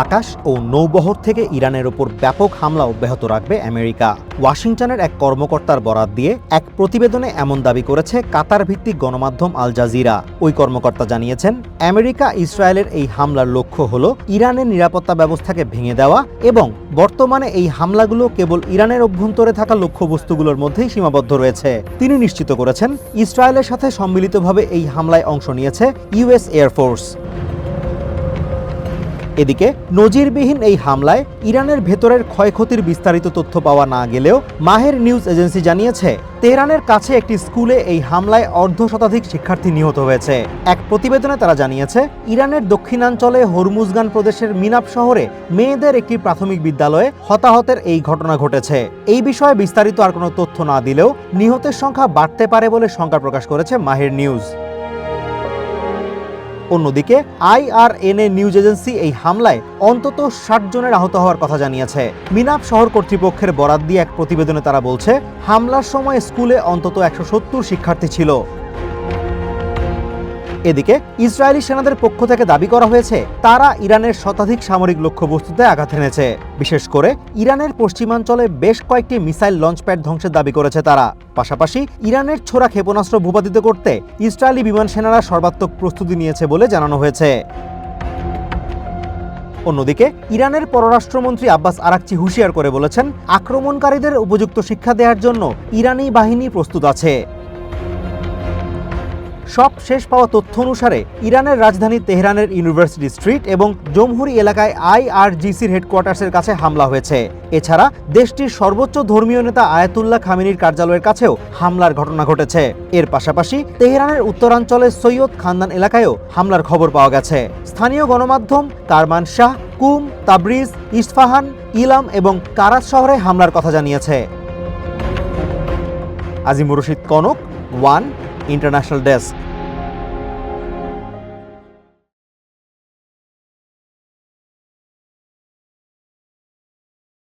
আকাশ ও নৌবহর থেকে ইরানের ওপর ব্যাপক হামলা অব্যাহত রাখবে আমেরিকা। ওয়াশিংটনের এক কর্মকর্তার বরাত দিয়ে এক প্রতিবেদনে এমন দাবি করেছে কাতার ভিত্তিক গণমাধ্যম আল জাজিরা। ওই কর্মকর্তা জানিয়েছেন, আমেরিকা ইসরায়েলের এই হামলার লক্ষ্য হল ইরানের নিরাপত্তা ব্যবস্থাকে ভেঙে দেওয়া এবং বর্তমানে এই হামলাগুলো কেবল ইরানের অভ্যন্তরে থাকা লক্ষ্যবস্তুগুলোর মধ্যেই সীমাবদ্ধ রয়েছে। তিনি নিশ্চিত করেছেন, ইসরায়েলের সাথে সম্মিলিতভাবে এই হামলায় অংশ নিয়েছে ইউএস এয়ারফোর্স। এদিকে নজিরবিহীন এই হামলায় ইরানের ভেতরের ক্ষয়ক্ষতির বিস্তারিত তথ্য পাওয়া না গেলেও মাহের নিউজ এজেন্সি জানিয়েছে, তেহরানের কাছে একটি স্কুলে এই হামলায় অর্ধশতাধিক শিক্ষার্থী নিহত হয়েছে। এক প্রতিবেদনে তারা জানিয়েছে, ইরানের দক্ষিণাঞ্চলে হরমুজগান প্রদেশের মিনাব শহরে মেয়েদের একটি প্রাথমিক বিদ্যালয়ে হতাহতের এই ঘটনা ঘটেছে। এই বিষয়ে বিস্তারিত আর কোনো তথ্য না দিলেও নিহতের সংখ্যা বাড়তে পারে বলে শঙ্কা প্রকাশ করেছে মাহের নিউজ। অন্যদিকে IRNA নিউজ এজেন্সি এই হামলায় অন্তত 60 জনের আহত হওয়ার কথা জানিয়েছে। মিনাব শহর কর্তৃপক্ষের বরাত দিয়ে এক প্রতিবেদনে তারা বলছে, হামলার সময় স্কুলে অন্তত 170 শিক্ষার্থী ছিল। এদিকে ইসরায়েলি সেনাদের পক্ষ থেকে দাবি করা হয়েছে, তারা ইরানের শতাধিক সামরিক লক্ষ্যবস্তুতে আঘাত এনেছে। বিশেষ করে ইরানের পশ্চিমাঞ্চলে বেশ কয়েকটি মিসাইল লঞ্চপ্যাড ধ্বংসের দাবি করেছে তারা। পাশাপাশি ইরানের ছোড়া ক্ষেপণাস্ত্র ভূপাতিত করতে ইসরায়েলি বিমান সেনারা সর্বাত্মক প্রস্তুতি নিয়েছে বলে জানানো হয়েছে। অন্যদিকে ইরানের পররাষ্ট্রমন্ত্রী আব্বাস আরাকচি হুঁশিয়ার করে বলেছেন, আক্রমণকারীদের উপযুক্ত শিক্ষা দেওয়ার জন্য ইরানি বাহিনী প্রস্তুত আছে। সব শেষ পাওয়া তথ্য অনুসারে ইরানের রাজধানী তেহরানের ইউনিভার্সিটি স্ট্রিট এবং জমহুরি এলাকায় IRGCর হেডকোয়ার্টার্সের কাছে হামলা হয়েছে। এছাড়া দেশটির সর্বোচ্চ ধর্মীয় নেতা আয়াতুল্লাহ খামেনির কার্যালয়ের কাছেও হামলার ঘটনা ঘটেছে। এর পাশাপাশি তেহরানের উত্তরাঞ্চলের সৈয়দ খানদান এলাকায়ও হামলার খবর পাওয়া গেছে। স্থানীয় গণমাধ্যম কারমানশাহ, কুম, তাবরিজ, ইস্ফাহান, ইলাম এবং কারাজ শহরে হামলার কথা জানিয়েছে। Azimur Rashid Kanak, one international desk.